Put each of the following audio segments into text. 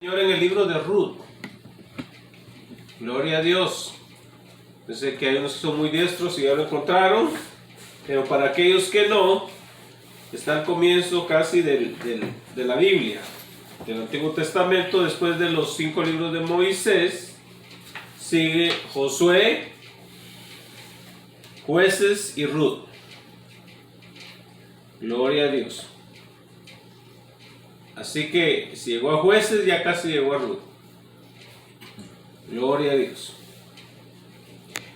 Señor, en el libro de Ruth. Gloria a Dios. Yo sé que hay unos que son muy diestros y ya lo encontraron, pero para aquellos que no, está al comienzo casi de la Biblia, del Antiguo Testamento. Después de los 5 libros de Moisés, sigue Josué, Jueces y Ruth. Gloria a Dios. Así que si llegó a Jueces, ya casi llegó a Ruth. Gloria a Dios.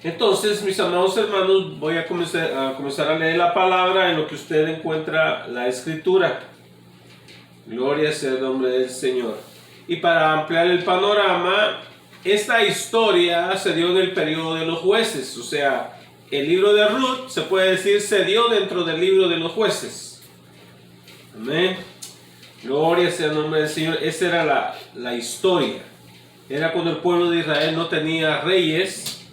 Entonces, mis amados hermanos, voy a comenzar a leer la palabra en lo que usted encuentra la escritura. Gloria sea el nombre del Señor. Y para ampliar el panorama, esta historia se dio en el periodo de los jueces. O sea, el libro de Ruth, se puede decir, se dio dentro del libro de los jueces. Amén. Gloria sea el nombre del Señor. Esa era la historia. Era cuando el pueblo de Israel no tenía reyes,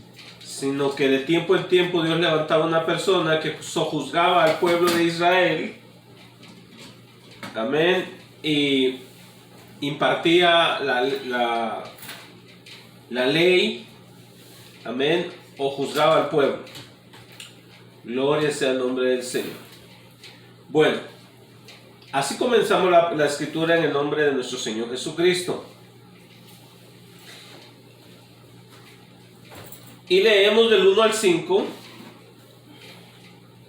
sino que de tiempo en tiempo Dios levantaba una persona que sojuzgaba al pueblo de Israel. Amén. Y impartía la ley. Amén. O juzgaba al pueblo. Gloria sea el nombre del Señor. Bueno, así comenzamos la escritura en el nombre de nuestro Señor Jesucristo. Y leemos del 1 al 5.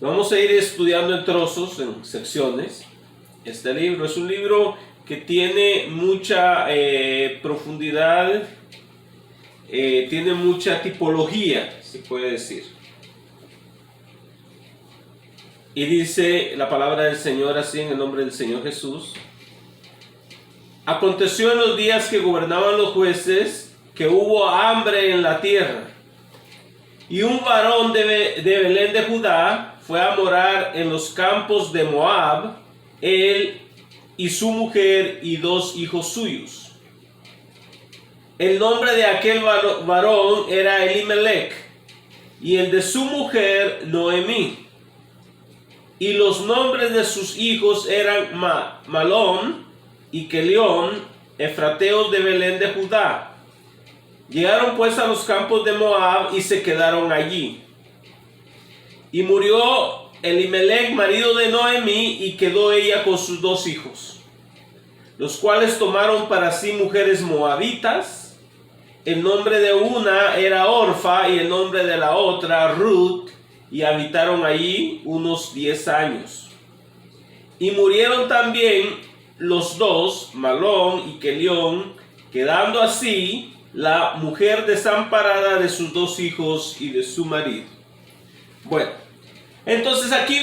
Vamos a ir estudiando en trozos, en secciones. Este libro es un libro que tiene mucha profundidad, tiene mucha tipología, se puede decir. Y dice la palabra del Señor así, en el nombre del Señor Jesús. Aconteció en los días que gobernaban los jueces que hubo hambre en la tierra. Y un varón de Belén de Judá fue a morar en los campos de Moab, él y su mujer y 2 hijos suyos. El nombre de aquel varón era Elimelech, y el de su mujer Noemí. Y los nombres de sus hijos eran Malón y Kelión, efrateos de Belén de Judá. Llegaron pues a los campos de Moab y se quedaron allí. Y murió Elimelech, marido de Noemí, y quedó ella con sus 2 hijos, los cuales tomaron para sí mujeres moabitas. El nombre de una era Orfa y el nombre de la otra Ruth, y habitaron allí unos 10 años. Y murieron también los 2, Malón y Kelión, quedando así la mujer desamparada de sus 2 hijos y de su marido. Bueno, entonces aquí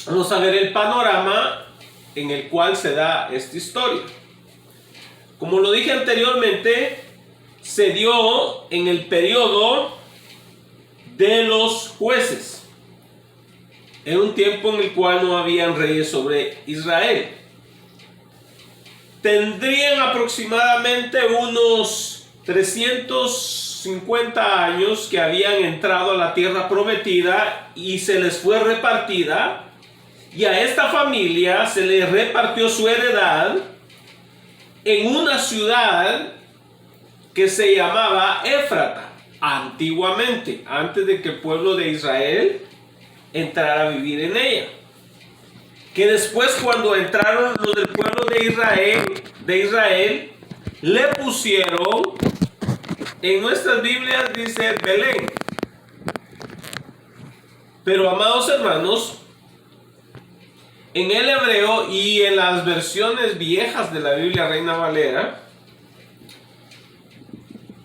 vamos a ver el panorama en el cual se da esta historia. Como lo dije anteriormente, se dio en el periodo de los jueces, en un tiempo en el cual no habían reyes sobre Israel. Tendrían aproximadamente unos 350 años que habían entrado a la tierra prometida y se les fue repartida, y a esta familia se le repartió su heredad en una ciudad que se llamaba Éfrata, antiguamente, antes de que el pueblo de Israel entrara a vivir en ella. Que después, cuando entraron los del pueblo de Israel, le pusieron, en nuestras Biblias dice Belén. Pero, amados hermanos, en el hebreo y en las versiones viejas de la Biblia Reina Valera,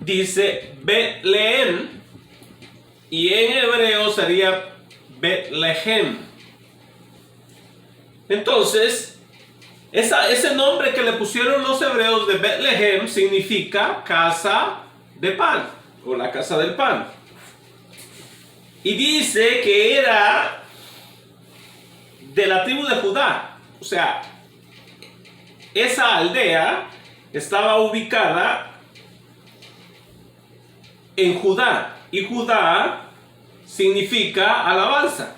dice Betlehem, y en hebreo sería Betlehem. Entonces, ese nombre que le pusieron los hebreos de Betlehem significa casa de pan, o la casa del pan. Y dice que era de la tribu de Judá. O sea, esa aldea estaba ubicada en Judá. Y Judá significa alabanza,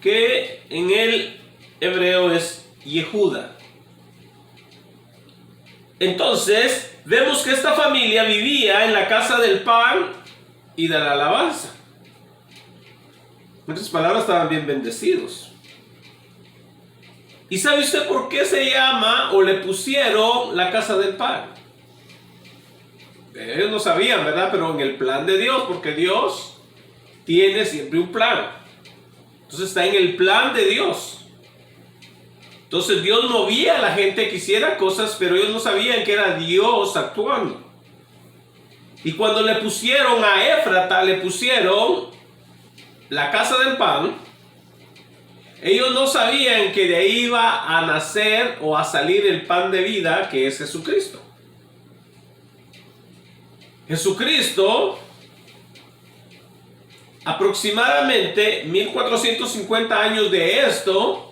que en el hebreo es Yehuda. Entonces, vemos que esta familia vivía en la casa del pan y de la alabanza. En otras palabras, estaban bien bendecidos. ¿Y sabe usted por qué se llama o le pusieron la casa del pan? Ellos no sabían, ¿verdad? Pero en el plan de Dios, porque Dios tiene siempre un plan. Entonces está en el plan de Dios. Entonces Dios movía a la gente que hiciera cosas, pero ellos no sabían que era Dios actuando. Y cuando le pusieron a Éfrata, le pusieron la casa del pan, ellos no sabían que de ahí iba a nacer o a salir el pan de vida, que es Jesucristo. Jesucristo, aproximadamente 1450 años de esto,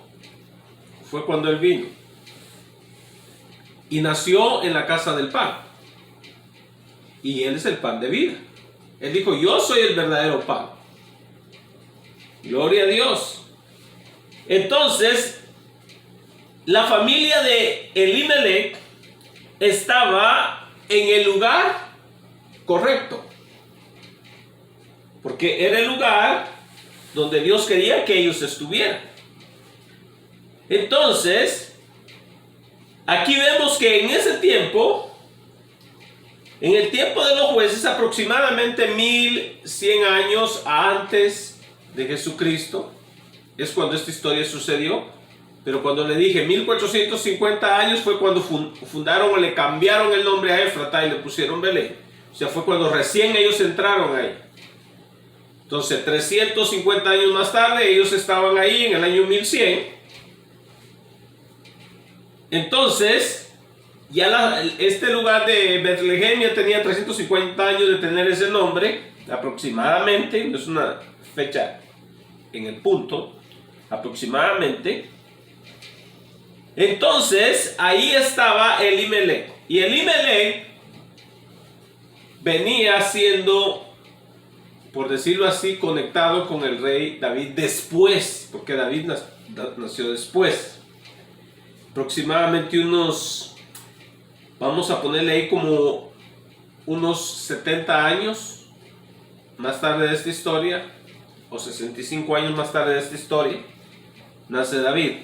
fue cuando Él vino. Y nació en la casa del pan. Y Él es el pan de vida. Él dijo, yo soy el verdadero pan. Gloria a Dios. Entonces, la familia de Elimelech estaba en el lugar correcto. Porque era el lugar donde Dios quería que ellos estuvieran. Entonces, aquí vemos que en ese tiempo, en el tiempo de los jueces, aproximadamente 1100 años antes de Jesucristo, es cuando esta historia sucedió. Pero cuando le dije 1450 años fue cuando fundaron o le cambiaron el nombre a Éfrata y le pusieron Belén. O sea, fue cuando recién ellos entraron ahí. Entonces, 350 años más tarde, ellos estaban ahí en el año 1100. Entonces, ya este lugar de Betlehem ya tenía 350 años de tener ese nombre, aproximadamente, no es una fecha en el punto, aproximadamente. Entonces, ahí estaba Elimelech. Y Elimelech venía siendo, por decirlo así, conectado con el rey David después, porque David nació después. Aproximadamente vamos a ponerle ahí como unos 70 años más tarde de esta historia, o 65 años más tarde de esta historia, nace David.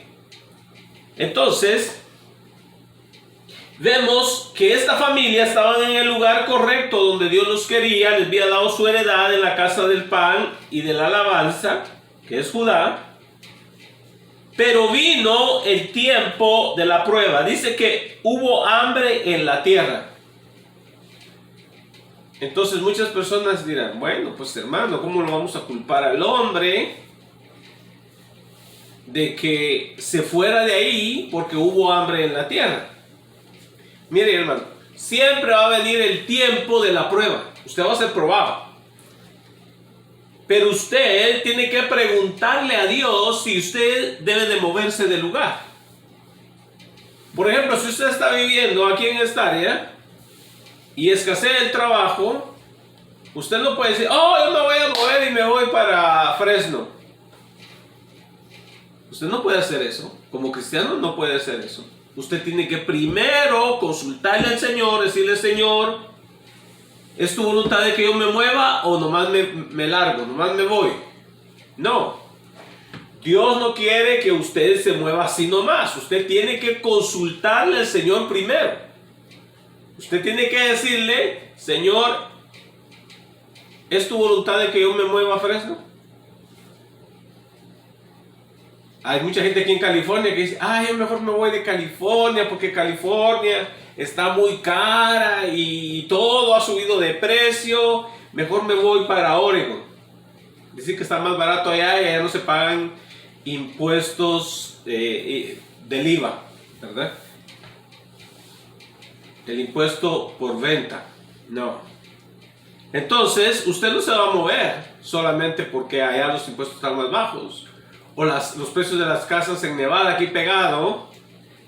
Entonces, vemos que esta familia estaba en el lugar correcto donde Dios los quería, les había dado su heredad en la casa del pan y de la alabanza, que es Judá. Pero vino el tiempo de la prueba. Dice que hubo hambre en la tierra. Entonces muchas personas dirán, bueno, pues hermano, ¿cómo lo vamos a culpar al hombre de que se fuera de ahí porque hubo hambre en la tierra? Mire, hermano, siempre va a venir el tiempo de la prueba. Usted va a ser probado. Pero usted tiene que preguntarle a Dios si usted debe de moverse del lugar. Por ejemplo, si usted está viviendo aquí en esta área y escasea el trabajo, usted no puede decir, oh, yo me voy a mover y me voy para Fresno. Usted no puede hacer eso. Como cristiano no puede hacer eso. Usted tiene que primero consultarle al Señor, decirle, Señor, ¿es tu voluntad de que yo me mueva o nomás me largo, nomás me voy? No. Dios no quiere que usted se mueva así nomás. Usted tiene que consultarle al Señor primero. Usted tiene que decirle, Señor, ¿es tu voluntad de que yo me mueva a Fresno? Hay mucha gente aquí en California que dice, yo mejor me voy de California porque California está muy cara y todo ha subido de precio, mejor me voy para Oregon. Dicen que está más barato allá y allá no se pagan impuestos del IVA, ¿verdad? El impuesto por venta, no. Entonces, usted no se va a mover solamente porque allá los impuestos están más bajos. O los precios de las casas en Nevada, aquí pegado,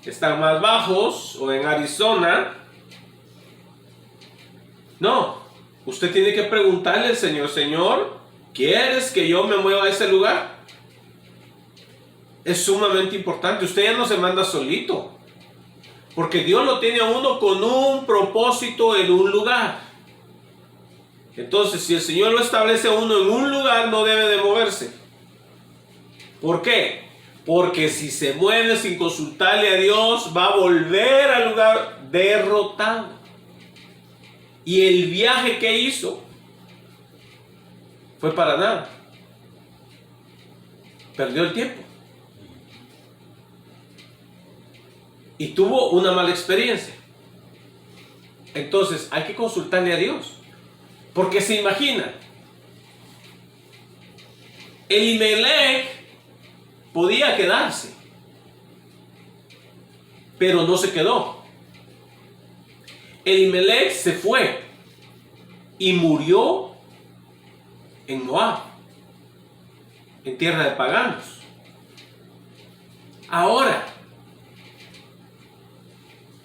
están más bajos, o en Arizona. No, usted tiene que preguntarle al Señor, Señor, ¿quieres que yo me mueva a ese lugar? Es sumamente importante. Usted ya no se manda solito. Porque Dios lo tiene a uno con un propósito en un lugar. Entonces, si el Señor lo establece a uno en un lugar, no debe de moverse. ¿Por qué? Porque si se mueve sin consultarle a Dios, va a volver al lugar derrotado. Y el viaje que hizo fue para nada. Perdió el tiempo. Y tuvo una mala experiencia. Entonces hay que consultarle a Dios. Porque se imagina, Elimelech podía quedarse, pero no se quedó. Elimelech se fue y murió en Moab, en tierra de paganos. Ahora,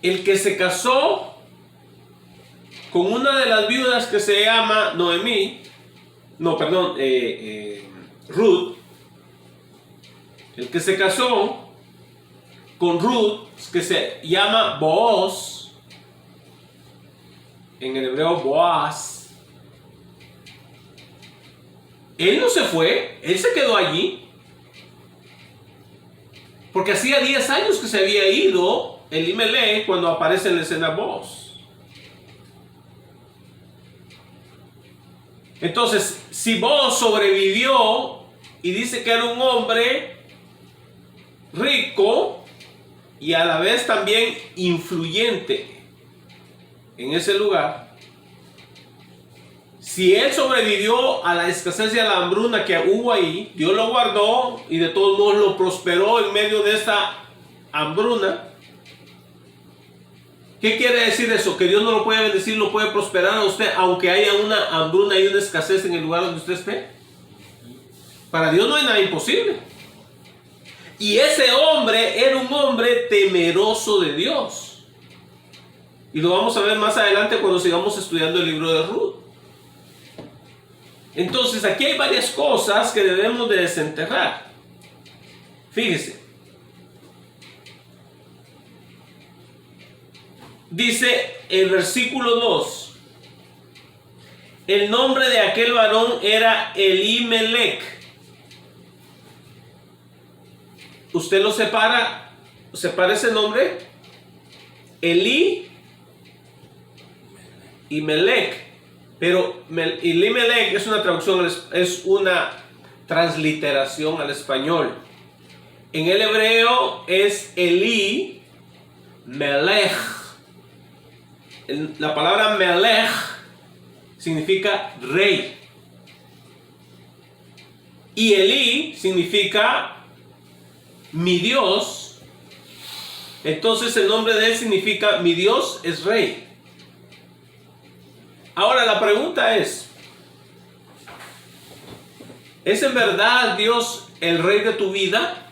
el que se casó con una de las viudas que se llama Ruth, el que se casó con Ruth, que se llama Booz, en el hebreo Boaz, él no se fue, él se quedó allí, porque hacía 10 años que se había ido Elimelech cuando aparece en la escena Booz. Entonces, si Booz sobrevivió y dice que era un hombre rico y a la vez también influyente en ese lugar, si él sobrevivió a la escasez y a la hambruna que hubo ahí, Dios lo guardó y de todos modos lo prosperó en medio de esta hambruna. ¿Qué quiere decir eso? Que Dios no lo puede bendecir, lo puede prosperar a usted, aunque haya una hambruna y una escasez en el lugar donde usted esté. Para Dios no hay nada imposible. Y ese hombre era un hombre temeroso de Dios. Y lo vamos a ver más adelante cuando sigamos estudiando el libro de Ruth. Entonces aquí hay varias cosas que debemos de desenterrar. Fíjese. Dice el versículo 2, el nombre de aquel varón era Elimelech. ¿Usted lo separa ese nombre? Eli y Melech. Pero Elimelech es una traducción, es una transliteración al español. En el hebreo es Eli Melech. La palabra Melech significa rey. Y Eli significa mi Dios. Entonces el nombre de él significa mi Dios es rey. Ahora la pregunta ¿es en verdad Dios el rey de tu vida?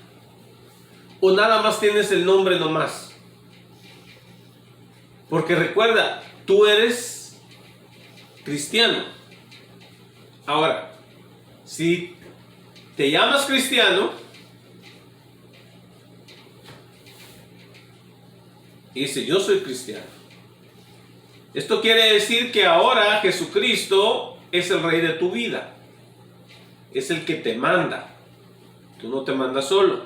¿O nada más tienes el nombre nomás? Porque recuerda, tú eres cristiano. Ahora, si te llamas cristiano y dice yo soy cristiano, esto quiere decir que ahora Jesucristo es el rey de tu vida. Es el que te manda. Tú no te mandas solo.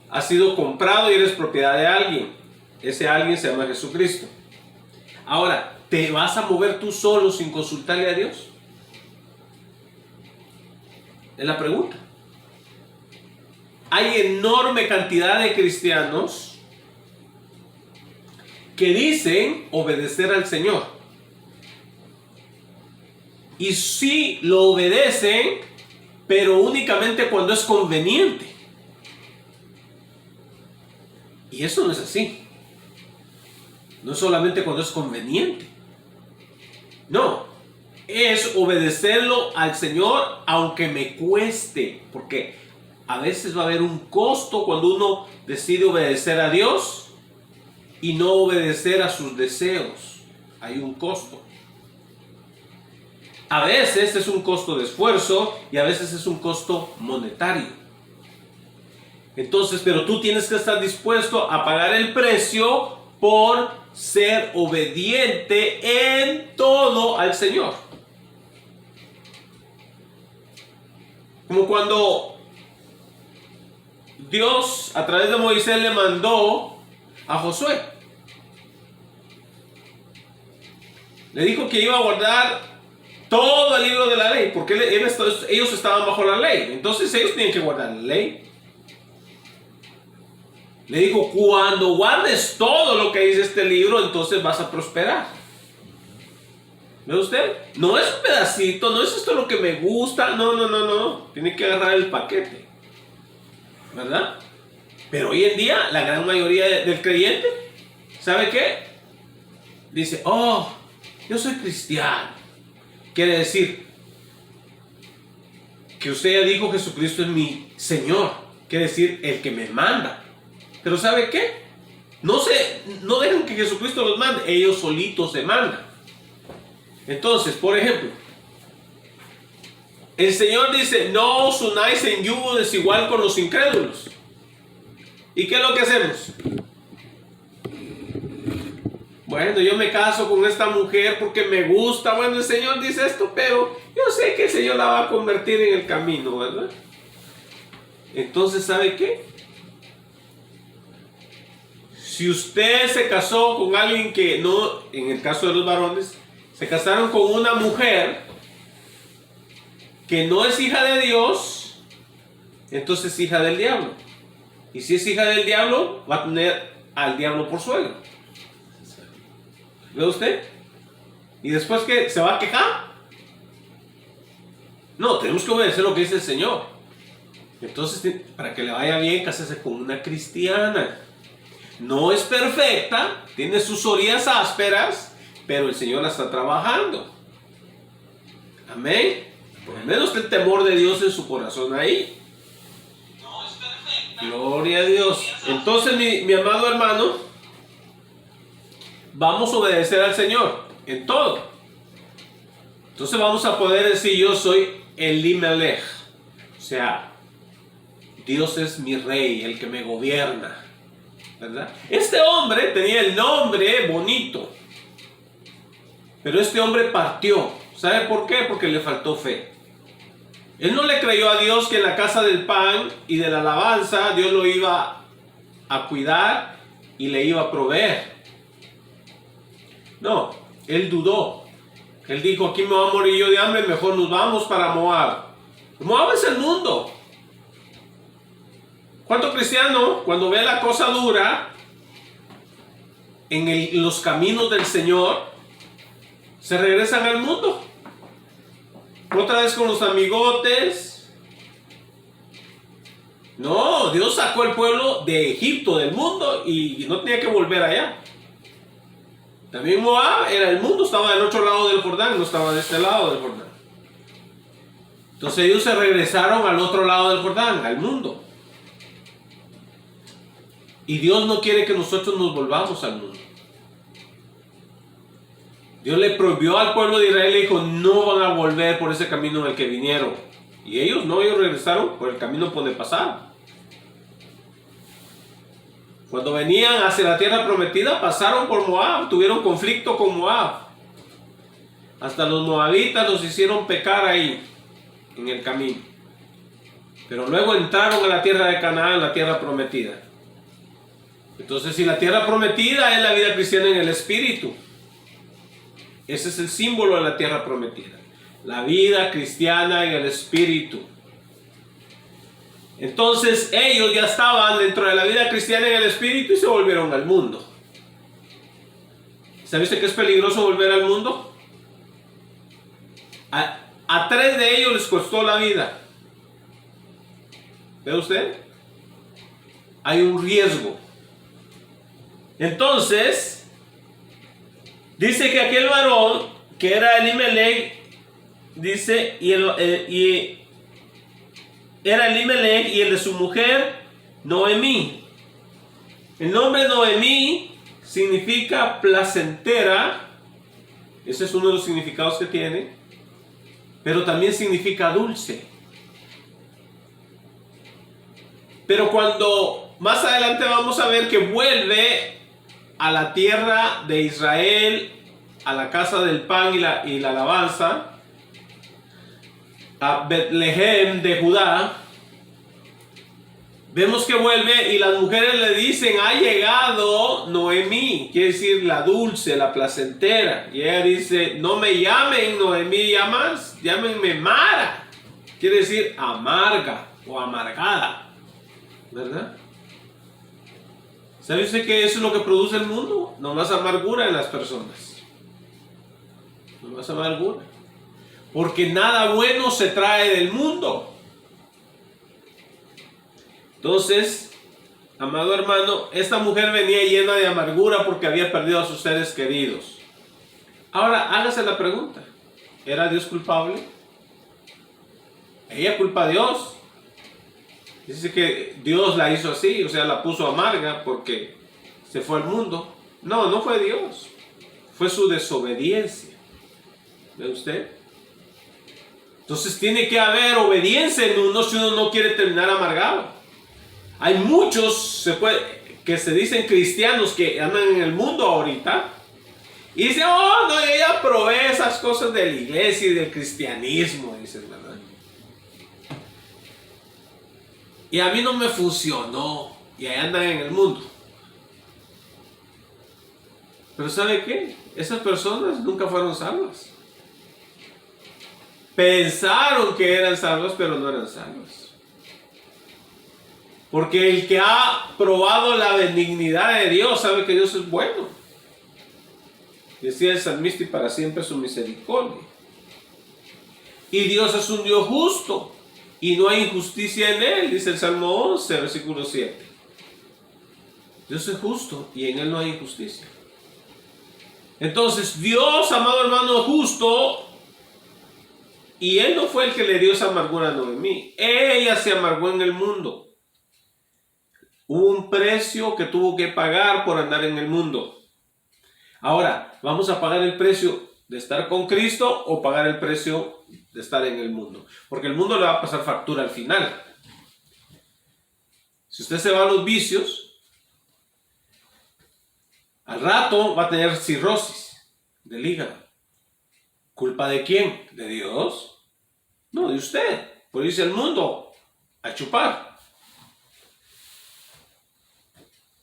Has sido comprado y eres propiedad de alguien. Ese alguien se llama Jesucristo. Ahora, ¿te vas a mover tú solo sin consultarle a Dios? Es la pregunta. Hay enorme cantidad de cristianos que dicen obedecer al Señor. Y sí lo obedecen, pero únicamente cuando es conveniente. Y eso no es así. No es solamente cuando es conveniente. No, es obedecerlo al Señor aunque me cueste. Porque a veces va a haber un costo cuando uno decide obedecer a Dios y no obedecer a sus deseos. Hay un costo. A veces es un costo de esfuerzo y a veces es un costo monetario. Entonces, pero tú tienes que estar dispuesto a pagar el precio por ser obediente en todo al Señor. Como cuando Dios a través de Moisés le mandó a Josué. Le dijo que iba a guardar todo el libro de la ley, porque ellos estaban bajo la ley. Entonces ellos tienen que guardar la ley. Le dijo, cuando guardes todo lo que dice este libro, entonces vas a prosperar. ¿Ve usted? No es un pedacito, no es esto lo que me gusta, no. Tiene que agarrar el paquete. ¿Verdad? Pero hoy en día, la gran mayoría del creyente, ¿sabe qué? Dice, oh, yo soy cristiano. Quiere decir que usted ya dijo Jesucristo es mi Señor. Quiere decir el que me manda. Pero ¿sabe qué? No dejan que Jesucristo los mande. Ellos solitos se mandan. Entonces, por ejemplo, el Señor dice, no os unáis en yugo desigual con los incrédulos. ¿Y qué es lo que hacemos? Bueno, yo me caso con esta mujer porque me gusta. Bueno, el Señor dice esto, pero yo sé que el Señor la va a convertir en el camino, ¿verdad? Entonces, ¿sabe qué? Si usted se casó con alguien que no, en el caso de los varones, se casaron con una mujer que no es hija de Dios, entonces es hija del diablo. Y si es hija del diablo, va a tener al diablo por suegro. ¿Ve usted? ¿Y después qué? ¿Se va a quejar? No, tenemos que obedecer lo que dice el Señor. Entonces, para que le vaya bien, cásese con una cristiana. No es perfecta, tiene sus orillas ásperas, pero el Señor la está trabajando. Amén. Por lo menos el temor de Dios en su corazón ahí. No es perfecta. Gloria a Dios. Entonces, mi amado hermano, vamos a obedecer al Señor en todo. Entonces vamos a poder decir, yo soy Elimelech. O sea, Dios es mi rey, el que me gobierna. ¿Verdad? Este hombre tenía el nombre bonito, pero este hombre partió. ¿Sabe por qué? Porque le faltó fe. Él no le creyó a Dios que en la casa del pan y de la alabanza Dios lo iba a cuidar y le iba a proveer. No, él dudó. Él dijo, aquí me voy a morir yo de hambre, mejor nos vamos para Moab. Moab es el mundo. ¿Cuánto cristiano, cuando ve la cosa dura en los caminos del Señor, se regresan al mundo? Otra vez con los amigotes. No, Dios sacó el pueblo de Egipto, del mundo, y no tenía que volver allá. También Moab era el mundo, estaba del otro lado del Jordán, no estaba de este lado del Jordán. Entonces ellos se regresaron al otro lado del Jordán, al mundo. Y Dios no quiere que nosotros nos volvamos al mundo. Dios le prohibió al pueblo de Israel, le dijo, no van a volver por ese camino en el que vinieron. Y ellos regresaron por el camino por donde pasaron. Cuando venían hacia la tierra prometida, pasaron por Moab, tuvieron conflicto con Moab. Hasta los moabitas los hicieron pecar ahí, en el camino. Pero luego entraron a la tierra de Canaán, la tierra prometida. Entonces, si la tierra prometida es la vida cristiana en el Espíritu, ese es el símbolo de la tierra prometida. La vida cristiana en el Espíritu. Entonces, ellos ya estaban dentro de la vida cristiana en el Espíritu y se volvieron al mundo. ¿Sabe usted que es peligroso volver al mundo? A 3 de ellos les costó la vida. ¿Ve usted? Hay un riesgo. Entonces, dice que aquel varón, que era Elimelech, dice, era Elimelech y el de su mujer, Noemí. El nombre Noemí significa placentera. Ese es uno de los significados que tiene. Pero también significa dulce. Pero cuando más adelante vamos a ver que vuelve a la tierra de Israel, a la casa del pan y la alabanza, a Betlehem de Judá, vemos que vuelve y las mujeres le dicen, ha llegado Noemí, quiere decir la dulce, la placentera. Y ella dice, no me llamen Noemí ya más, llámenme Mara. Quiere decir amarga o amargada, ¿verdad? ¿Sabe usted que eso es lo que produce el mundo? Nomás amargura en las personas. Nomás amargura. Porque nada bueno se trae del mundo. Entonces, amado hermano, esta mujer venía llena de amargura porque había perdido a sus seres queridos. Ahora, hágase la pregunta. ¿Era Dios culpable? Ella culpa a Dios. Dice que Dios la hizo así, o sea, la puso amarga porque se fue al mundo. No, no fue Dios. Fue su desobediencia. ¿Ve usted? Entonces tiene que haber obediencia en uno si uno no quiere terminar amargado. Hay muchos que se dicen cristianos que andan en el mundo ahorita y dicen, oh, no, yo ya probé esas cosas de la iglesia y del cristianismo, dicen, ¿verdad? Y a mí no me funcionó y ahí andan en el mundo. Pero ¿sabe qué? Esas personas nunca fueron salvas. Pensaron que eran salvas, pero no eran salvas. Porque el que ha probado la benignidad de Dios sabe que Dios es bueno. Decía el salmista, y para siempre su misericordia. Y Dios es un Dios justo y no hay injusticia en él, dice el Salmo 11, versículo 7. Dios es justo y en él no hay injusticia. Entonces Dios, amado hermano, es justo y él no fue el que le dio esa amargura a Noemí. Ella se amargó en el mundo. Hubo un precio que tuvo que pagar por andar en el mundo. Ahora, ¿vamos a pagar el precio de estar con Cristo o pagar el precio de estar en el mundo? Porque el mundo le va a pasar factura al final. Si usted se va a los vicios, al rato va a tener cirrosis del hígado. ¿Culpa de quién? ¿De Dios? No, de usted. Por irse al mundo a chupar.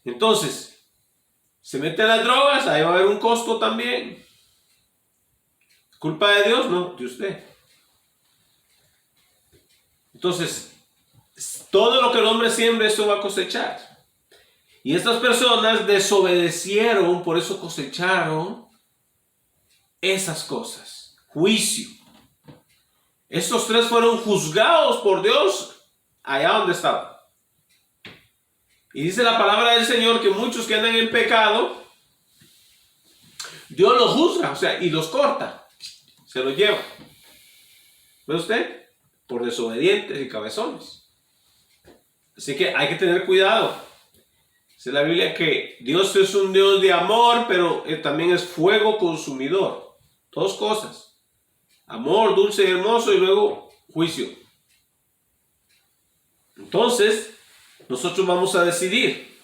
Entonces, se mete a las drogas, ahí va a haber un costo también. ¿Culpa de Dios? No, de usted. Entonces, todo lo que el hombre siembra, eso va a cosechar. Y estas personas desobedecieron, por eso cosecharon esas cosas. Juicio. Estos tres fueron juzgados por Dios allá donde estaban. Y dice la palabra del Señor que muchos que andan en pecado, Dios los juzga, o sea, y los corta, se los lleva. ¿Ve usted? Por desobedientes y cabezones. Así que hay que tener cuidado. Dice la Biblia que Dios es un Dios de amor, pero Él también es fuego consumidor. Dos cosas. Amor, dulce y hermoso, y luego juicio. Entonces, nosotros vamos a decidir.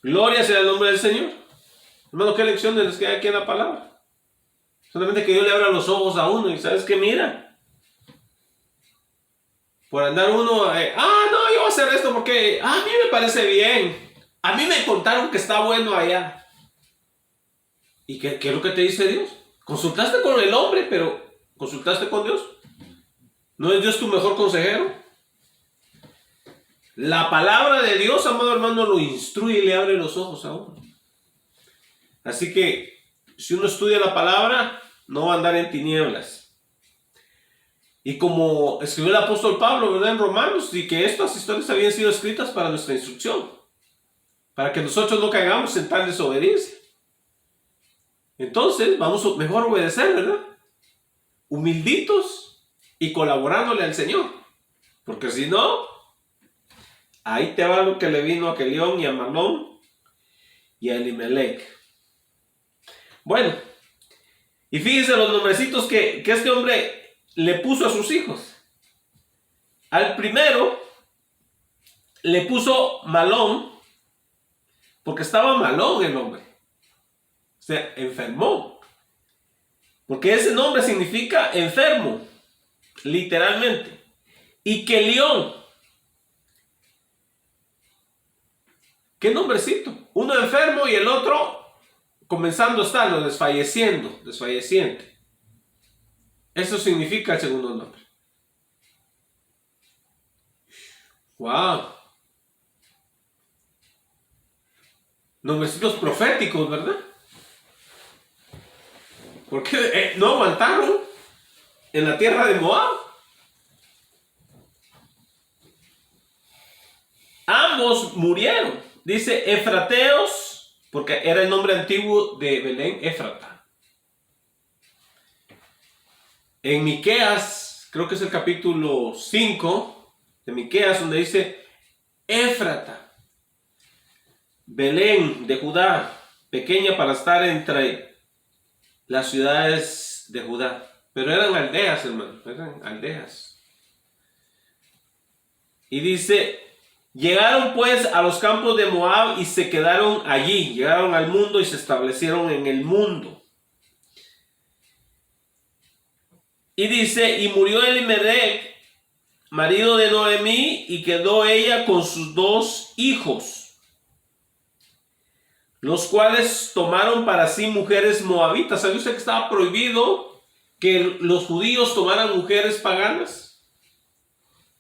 Gloria sea el nombre del Señor. Hermano, ¿qué lecciones les queda aquí en la palabra? Solamente que Dios le abra los ojos a uno y ¿sabes qué? Mira. Por andar uno, no, yo voy a hacer esto porque a mí me parece bien. A mí me contaron que está bueno allá. ¿Y qué es lo que te dice Dios? Consultaste con el hombre, pero ¿consultaste con Dios? ¿No es Dios tu mejor consejero? La palabra de Dios, amado hermano, lo instruye y le abre los ojos a uno. Así que, si uno estudia la palabra, no va a andar en tinieblas. Y como escribió el apóstol Pablo, ¿verdad? En Romanos, y que estas historias habían sido escritas para nuestra instrucción, para que nosotros no caigamos en tal desobediencia. Entonces, vamos a mejor obedecer, ¿verdad? Humilditos y colaborándole al Señor. Porque si no, ahí te va lo que le vino a Kelión y a Malón y a Elimelech. Bueno, y fíjense los nombrecitos que este hombre le puso a sus hijos. Al primero le puso Malón, porque estaba malón el hombre. Se enfermó. Porque ese nombre significa enfermo, literalmente. Y Kelión. ¿Qué nombrecito? Uno enfermo y el otro comenzando a estarlo, desfalleciente. Eso significa el segundo nombre. ¡Wow! Nombrecitos proféticos, ¿verdad? Porque no aguantaron en la tierra de Moab. Ambos murieron. Dice Efrateos, porque era el nombre antiguo de Belén, Éfrata. En Miqueas, creo que es el capítulo 5 de Miqueas, donde dice Éfrata, Belén de Judá, pequeña para estar entre las ciudades de Judá. Pero eran aldeas, hermano, eran aldeas. Y dice, llegaron pues a los campos de Moab y se quedaron allí. Llegaron al mundo y se establecieron en el mundo. Y dice, y murió Elimelech, marido de Noemí, y quedó ella con sus 2 hijos, los cuales tomaron para sí mujeres moabitas. ¿Sabe usted que estaba prohibido que los judíos tomaran mujeres paganas?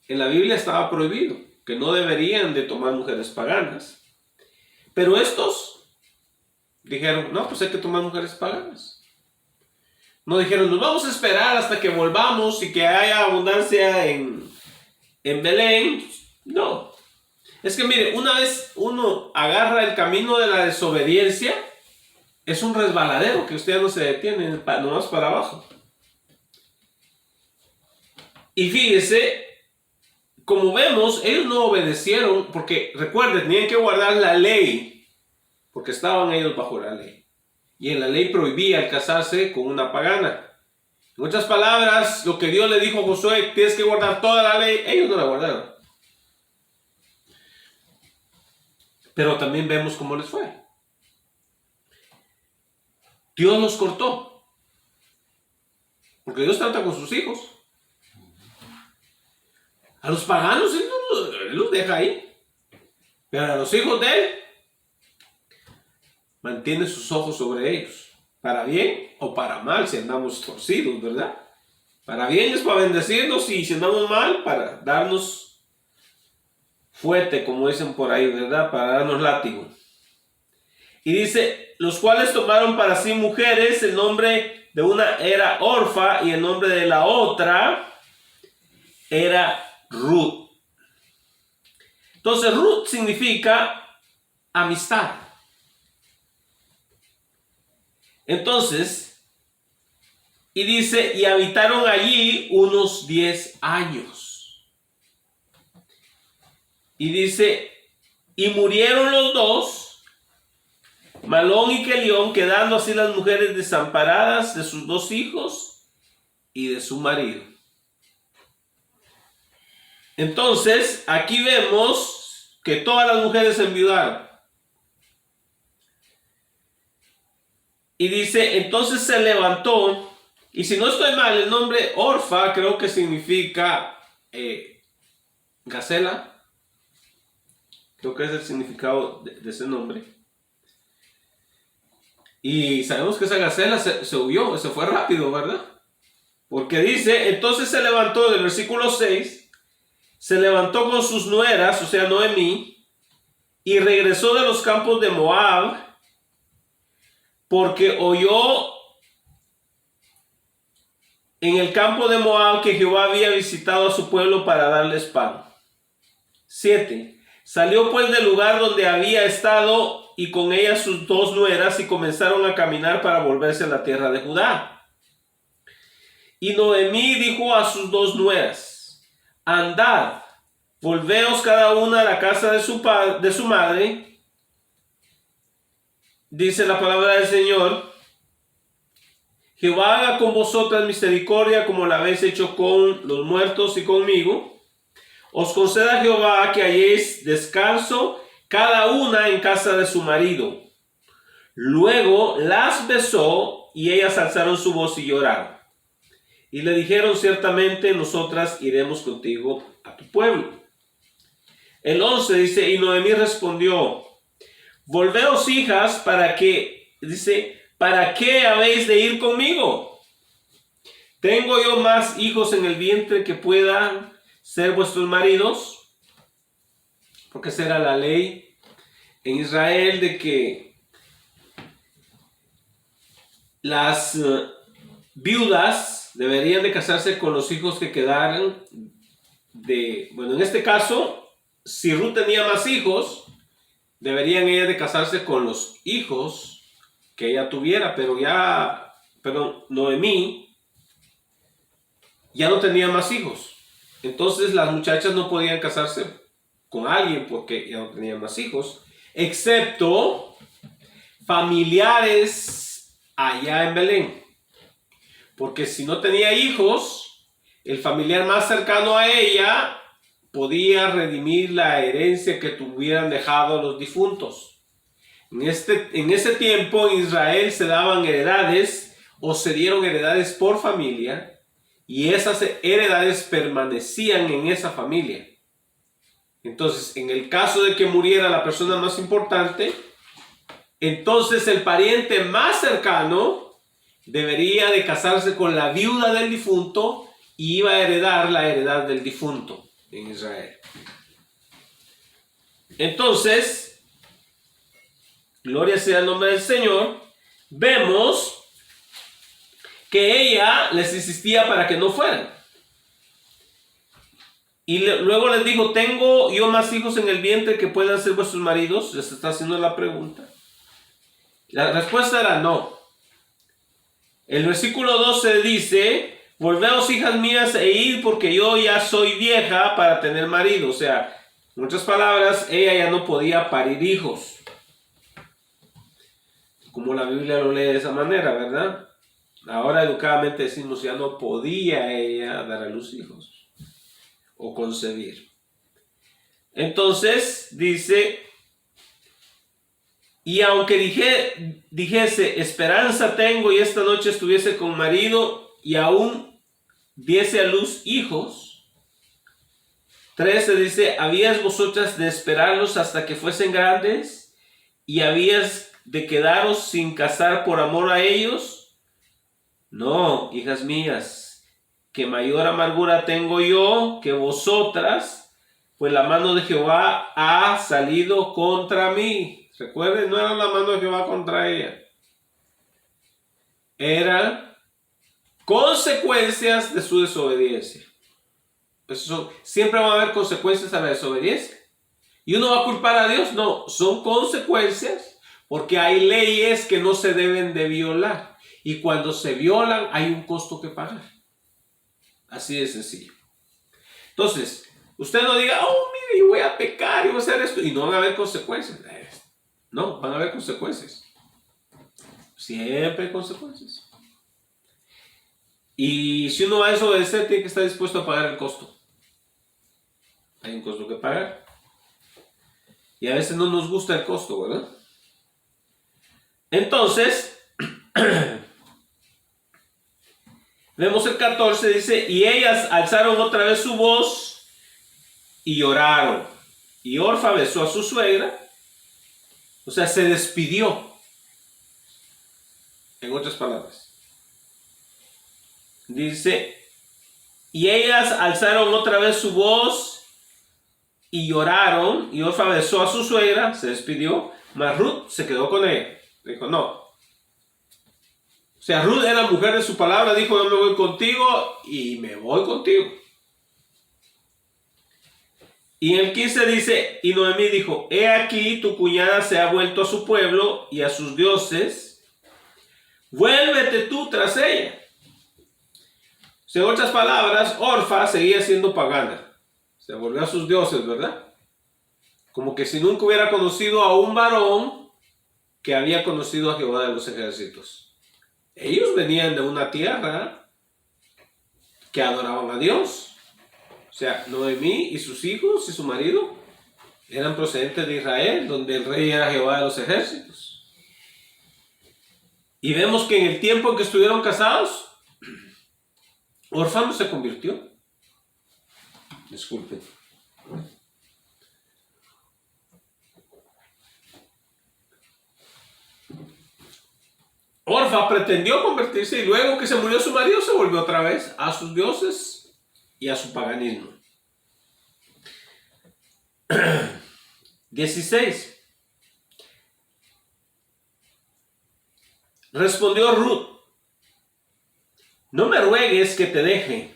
En la Biblia estaba prohibido, que no deberían de tomar mujeres paganas. Pero estos dijeron, no, pues hay que tomar mujeres paganas. No dijeron, nos vamos a esperar hasta que volvamos y que haya abundancia en Belén. No. Es que mire, una vez uno agarra el camino de la desobediencia, es un resbaladero que usted ya no se detiene, nomás para abajo. Y fíjese, como vemos, ellos no obedecieron, porque recuerden, tenían que guardar la ley, porque estaban ellos bajo la ley. Y en la ley prohibía el casarse con una pagana. En otras palabras, lo que Dios le dijo a Josué, tienes que guardar toda la ley, ellos no la guardaron. Pero también vemos cómo les fue. Dios los cortó. Porque Dios trata con sus hijos. A los paganos Él los deja ahí. Pero a los hijos de Él, mantiene sus ojos sobre ellos. Para bien o para mal, si andamos torcidos, ¿verdad? Para bien es para bendecirnos y si andamos mal, para darnos fuerte, como dicen por ahí, ¿verdad? Para darnos látigo. Y dice, los cuales tomaron para sí mujeres, el nombre de una era Orfa y el nombre de la otra era Ruth. Entonces Ruth significa amistad. Entonces, y dice, y habitaron allí unos 10 años. Y dice, y murieron los 2, Malón y Kelión, quedando así las mujeres desamparadas de sus 2 hijos y de su marido. Entonces, aquí vemos que todas las mujeres se enviudaron. Y dice, entonces se levantó, y si no estoy mal, el nombre Orfa creo que significa gacela. Creo que es el significado de ese nombre. Y sabemos que esa gacela se huyó, se fue rápido, ¿verdad? Porque dice, entonces se levantó, del versículo 6, se levantó con sus nueras, o sea, Noemí, y regresó de los campos de Moab, porque oyó en el campo de Moab que Jehová había visitado a su pueblo para darles pan. 7. Salió pues del lugar donde había estado y con ella sus 2 nueras y comenzaron a caminar para volverse a la tierra de Judá. Y Noemí dijo a sus 2 nueras, andad, volveos cada una a la casa de su madre. Dice la palabra del Señor, Jehová haga con vosotras misericordia como la habéis hecho con los muertos y conmigo. os conceda Jehová que halléis descanso cada una en casa de su marido. Luego las besó y ellas alzaron su voz y lloraron. Y le dijeron, ciertamente nosotras iremos contigo a tu pueblo. El 11 dice, y Noemí respondió, volveos hijas, ¿para qué? Dice, ¿para qué habéis de ir conmigo? ¿Tengo yo más hijos en el vientre que puedan ser vuestros maridos? Porque esa era la ley en Israel de que las viudas deberían de casarse con los hijos que quedaran bueno, en este caso, si Ruth tenía más hijos, deberían ellas de casarse con los hijos que ella tuviera, pero Noemí ya no tenía más hijos. Entonces las muchachas no podían casarse con alguien porque ya no tenían más hijos, excepto familiares allá en Belén. Porque si no tenía hijos, el familiar más cercano a ella podía redimir la herencia que tuvieran dejado los difuntos. En ese tiempo en Israel se daban heredades o se dieron heredades por familia y esas heredades permanecían en esa familia. Entonces, en el caso de que muriera la persona más importante, entonces el pariente más cercano debería de casarse con la viuda del difunto y iba a heredar la heredad del difunto en Israel. Entonces, gloria sea el nombre del Señor, vemos que ella les insistía para que no fueran. Y luego les dijo, ¿tengo yo más hijos en el vientre que puedan ser vuestros maridos? Les está haciendo la pregunta. La respuesta era no. El versículo 12 dice, volveos hijas mías e id porque yo ya soy vieja para tener marido. O sea, en otras palabras, ella ya no podía parir hijos. Como la Biblia lo lee de esa manera, ¿verdad? Ahora educadamente decimos, ya no podía ella dar a luz hijos o concebir. Entonces dice, y aunque dijese, esperanza tengo y esta noche estuviese con marido y aún diese a luz hijos. 13 dice, ¿habías vosotras de esperarlos hasta que fuesen grandes y habías de quedaros sin casar por amor a ellos? No, hijas mías, que mayor amargura tengo yo que vosotras, pues la mano de Jehová ha salido contra mí. Recuerden, no era la mano de Jehová contra ella. Eran consecuencias de su desobediencia. Siempre va a haber consecuencias a la desobediencia. ¿Y uno va a culpar a Dios? No, son consecuencias porque hay leyes que no se deben de violar. Y cuando se violan hay un costo que pagar. Así de sencillo. Entonces, usted no diga, oh, mire, yo voy a pecar y voy a hacer esto. Y no van a haber consecuencias. No, van a haber consecuencias. Siempre hay consecuencias. Y si uno va a desobedecer, tiene que estar dispuesto a pagar el costo. Hay un costo que pagar. Y a veces no nos gusta el costo, ¿verdad? Entonces, vemos el 14, dice, y ellas alzaron otra vez su voz y lloraron. Y Orfa besó a su suegra. O sea, se despidió. En otras palabras. Dice, y ellas alzaron otra vez su voz y lloraron. Y Orfa besó a su suegra, se despidió. Mas Ruth se quedó con ella. Dijo, no. O sea, Ruth era mujer de su palabra. Dijo, yo me voy contigo y me voy contigo. Y en el 15 dice, y Noemí dijo, he aquí tu cuñada se ha vuelto a su pueblo y a sus dioses, vuélvete tú tras ella. O sea, en otras palabras, Orfa seguía siendo pagana. Se volvió a sus dioses, ¿verdad? Como que si nunca hubiera conocido a un varón que había conocido a Jehová de los ejércitos. Ellos venían de una tierra que adoraban a Dios. O sea, Noemí y sus hijos y su marido eran procedentes de Israel, donde el rey era Jehová de los ejércitos. Y vemos que en el tiempo en que estuvieron casados, Orfa no se convirtió. Disculpen. Orfa pretendió convertirse y luego que se murió su marido se volvió otra vez a sus dioses y a su paganismo. 16. Respondió Ruth: no me ruegues que te deje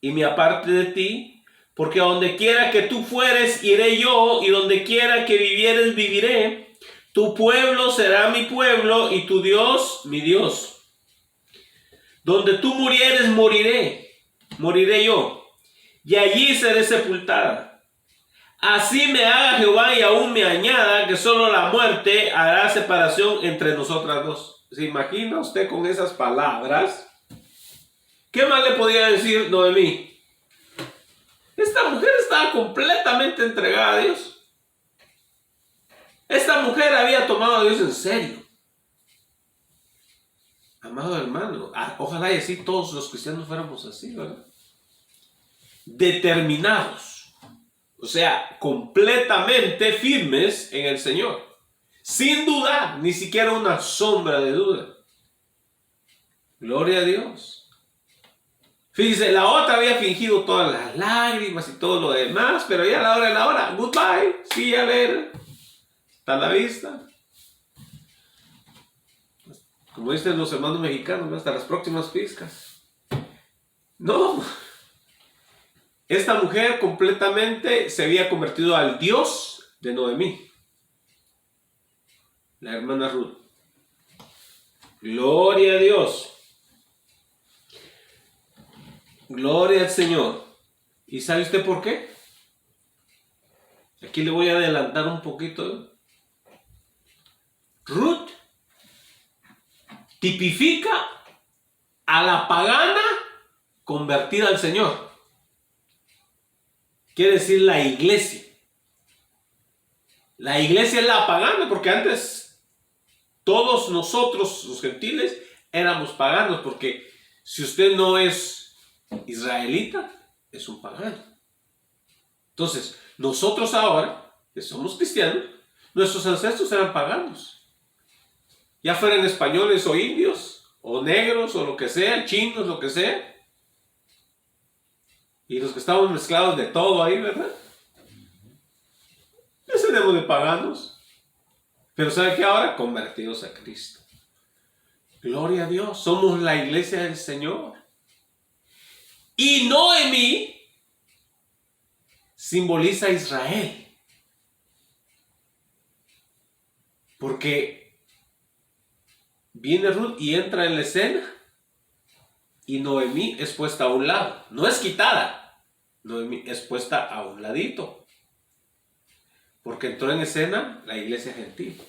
y me aparte de ti, porque a donde quiera que tú fueres iré yo, y donde quiera que vivieres viviré. Tu pueblo será mi pueblo y tu Dios mi Dios. Donde tú murieres moriré yo, y allí seré sepultada. Así me haga Jehová y aún me añada, que solo la muerte hará separación entre nosotras dos. ¿Se imagina usted con esas palabras? ¿Qué más le podía decir Noemí? Esta mujer estaba completamente entregada a Dios. Esta mujer había tomado a Dios en serio. Amado hermano, ojalá y así todos los cristianos fuéramos así, ¿verdad? Determinados. O sea, completamente firmes en el Señor. Sin dudar, ni siquiera una sombra de duda. Gloria a Dios. Fíjese, la otra había fingido todas las lágrimas y todo lo demás, pero ya a la hora de la hora, goodbye, see you later. Hasta la vista. Como dicen los hermanos mexicanos, hasta las próximas pizcas. No. Esta mujer completamente se había convertido al Dios de Noemí, la hermana Ruth. Gloria a Dios. Gloria al Señor. ¿Y sabe usted por qué? Aquí le voy a adelantar un poquito. Ruth tipifica a la pagana convertida al Señor. Quiere decir la iglesia. La iglesia es la pagana, porque antes todos nosotros, los gentiles, éramos paganos, porque si usted no es israelita, es un pagano. Entonces, nosotros ahora, que somos cristianos, nuestros ancestros eran paganos. Ya fueran españoles o indios, o negros, o lo que sea, chinos, lo que sea. Y los que estamos mezclados de todo ahí, ¿verdad? Ya seremos de paganos. Pero ¿sabe qué? Ahora convertidos a Cristo. Gloria a Dios, somos la iglesia del Señor. Y Noemí simboliza a Israel. Porque viene Ruth y entra en la escena y Noemí es puesta a un lado. No es quitada. Noemí es puesta a un ladito. Porque entró en escena la iglesia gentil.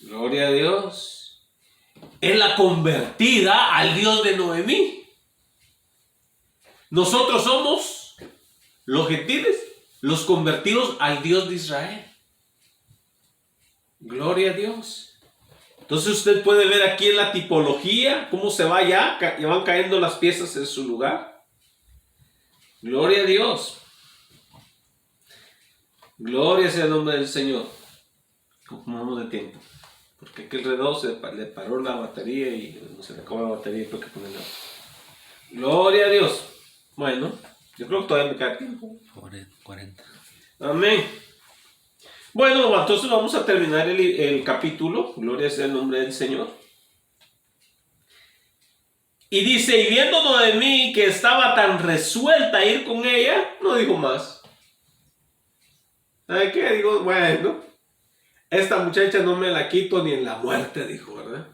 Gloria a Dios. Es la convertida al Dios de Noemí. Nosotros somos los gentiles, los convertidos al Dios de Israel. Gloria a Dios. Entonces usted puede ver aquí en la tipología cómo se va ya van cayendo las piezas en su lugar. Gloria a Dios. Gloria sea el nombre del Señor. Como vamos de tiempo. Porque aquí alrededor le paró la batería y no se le acabó la batería y tengo que ponerla. Gloria a Dios. Bueno, yo creo que todavía me queda tiempo. 40. Amén. Bueno, entonces vamos a terminar el capítulo. Gloria sea el nombre del Señor. Y dice, y viendo Noemí que estaba tan resuelta a ir con ella, no dijo más. ¿Sabe qué? Digo, bueno, esta muchacha no me la quito ni en la muerte, dijo, ¿verdad?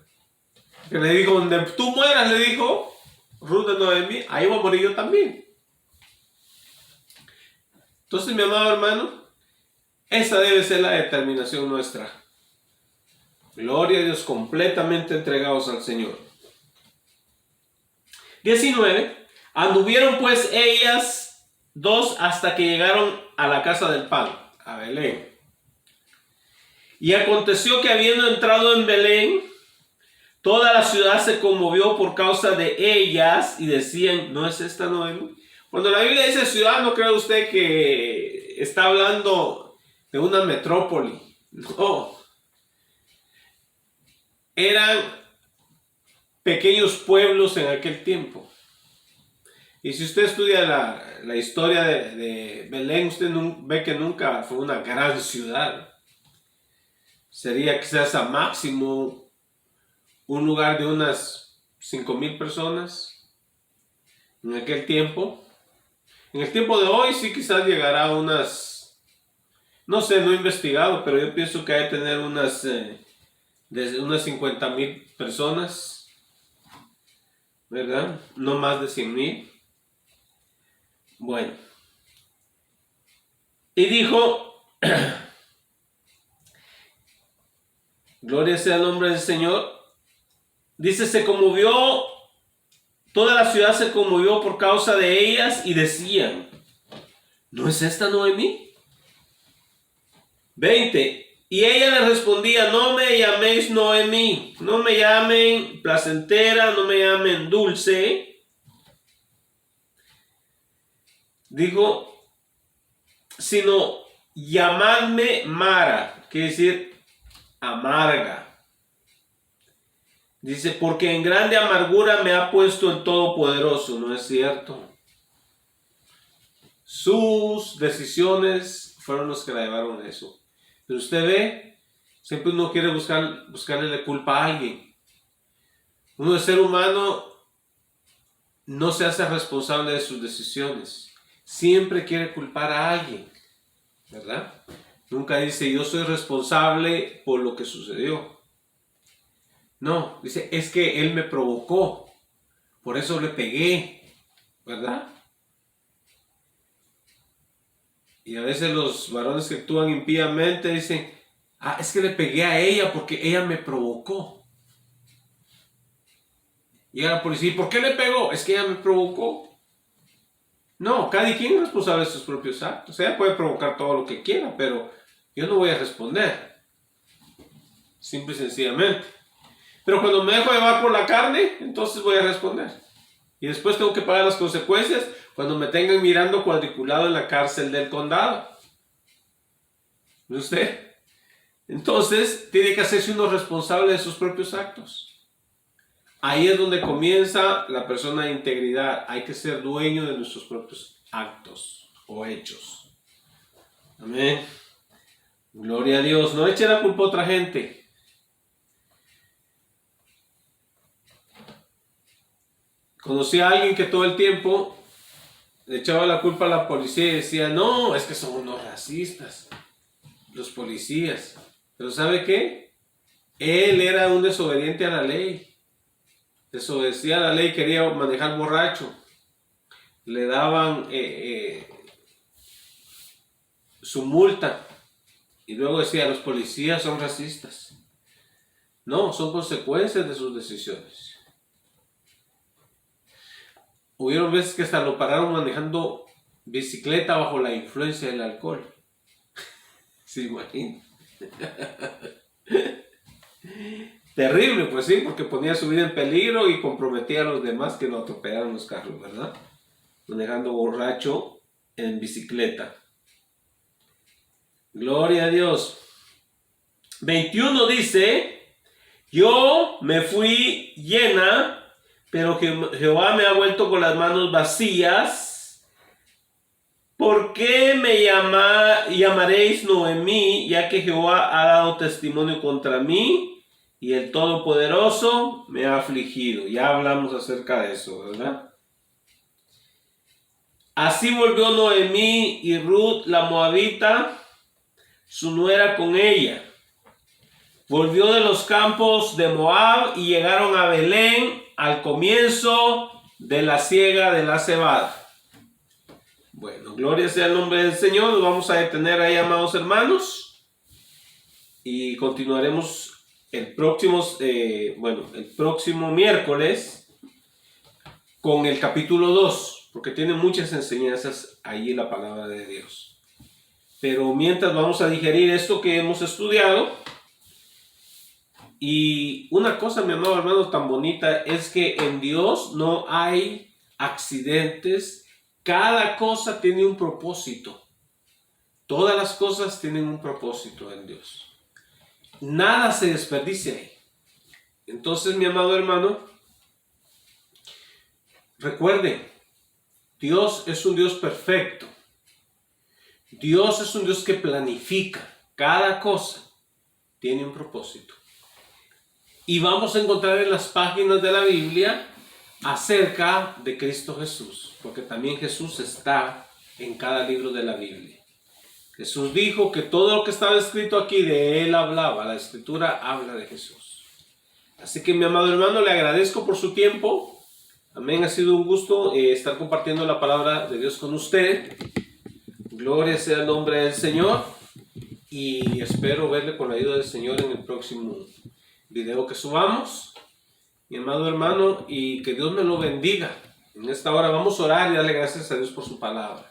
Que le dijo, donde tú mueras, le dijo Ruth de Noemí, ahí voy a morir yo también. Entonces, mi amado hermano, esa debe ser la determinación nuestra. Gloria a Dios, completamente entregados al Señor. 19. Anduvieron pues ellas dos hasta que llegaron a la casa del pan, a Belén. Y aconteció que habiendo entrado en Belén, toda la ciudad se conmovió por causa de ellas y decían, ¿no es esta Noemi? Cuando la Biblia dice ciudad, no cree usted que está hablando de una metrópoli. No. Eran pequeños pueblos en aquel tiempo. Y si usted estudia la historia de Belén, usted ve que nunca fue una gran ciudad. Sería quizás a máximo un lugar de unas 5,000 personas en aquel tiempo. En el tiempo de hoy sí quizás llegará a unas, no sé, no he investigado, pero yo pienso que hay que tener desde unas 50,000 personas, ¿verdad? No más de 100,000. Bueno. Y dijo, gloria sea el nombre del Señor. Dice, toda la ciudad se conmovió por causa de ellas y decían, ¿no es esta Noemi? 20. Y ella le respondía, no me llaméis Noemi, no me llamen placentera, no me llamen dulce. Digo, sino llamadme Mara, quiere decir amarga. Dice, porque en grande amargura me ha puesto el Todopoderoso, ¿no es cierto? Sus decisiones fueron los que la llevaron a eso. Pero usted ve, siempre uno quiere buscarle la culpa a alguien. Uno de ser humano no se hace responsable de sus decisiones. Siempre quiere culpar a alguien, ¿verdad? Nunca dice, yo soy responsable por lo que sucedió. No, dice, es que él me provocó, por eso le pegué, ¿verdad? Y a veces los varones que actúan impíamente dicen, es que le pegué a ella porque ella me provocó. Llega la policía, ¿por qué le pegó? Es que ella me provocó. No, cada quien es responsable de sus propios actos. Ella puede provocar todo lo que quiera, pero yo no voy a responder. Simple y sencillamente. Pero cuando me dejo llevar por la carne, entonces voy a responder. Y después tengo que pagar las consecuencias cuando me tengan mirando cuadriculado en la cárcel del condado. ¿Ve usted? Entonces, tiene que hacerse uno responsable de sus propios actos. Ahí es donde comienza la persona de integridad. Hay que ser dueño de nuestros propios actos o hechos. Amén. Gloria a Dios. No eche la culpa a otra gente. Conocí a alguien que todo el tiempo le echaba la culpa a la policía y decía, no, es que son unos racistas, los policías. Pero ¿sabe qué? Él era un desobediente a la ley. Desobedecía a la ley, quería manejar borracho. Le daban su multa. Y luego decía, los policías son racistas. No, son consecuencias de sus decisiones. Hubieron veces que hasta lo pararon manejando bicicleta bajo la influencia del alcohol. ¿Se imagina? Terrible, pues sí, porque ponía su vida en peligro y comprometía a los demás que lo atropellaran los carros, ¿verdad? Manejando borracho en bicicleta. Gloria a Dios. 21 dice, yo me fui llena, pero Jehová me ha vuelto con las manos vacías. ¿Por qué me llamaréis Noemí, ya que Jehová ha dado testimonio contra mí y el Todopoderoso me ha afligido? Ya hablamos acerca de eso, ¿verdad? Así volvió Noemí y Ruth la moabita, su nuera, con ella. Volvió de los campos de Moab y llegaron a Belén al comienzo de la siega de la cebada. Bueno, gloria sea el nombre del Señor. Nos vamos a detener ahí, amados hermanos, y continuaremos el próximo miércoles con el capítulo 2, porque tiene muchas enseñanzas ahí en la palabra de Dios. Pero mientras vamos a digerir esto que hemos estudiado, y una cosa, mi amado hermano, tan bonita es que en Dios no hay accidentes. Cada cosa tiene un propósito. Todas las cosas tienen un propósito en Dios. Nada se desperdicia ahí. Entonces, mi amado hermano, recuerden, Dios es un Dios perfecto. Dios es un Dios que planifica. Cada cosa tiene un propósito. Y vamos a encontrar en las páginas de la Biblia acerca de Cristo Jesús, porque también Jesús está en cada libro de la Biblia. Jesús dijo que todo lo que estaba escrito aquí de Él hablaba, la Escritura habla de Jesús. Así que mi amado hermano, le agradezco por su tiempo. Amén, ha sido un gusto estar compartiendo la palabra de Dios con usted. Gloria sea el nombre del Señor y espero verle con la ayuda del Señor en el próximo video que subamos, mi amado hermano, y que Dios me lo bendiga. En esta hora vamos a orar y darle gracias a Dios por su palabra.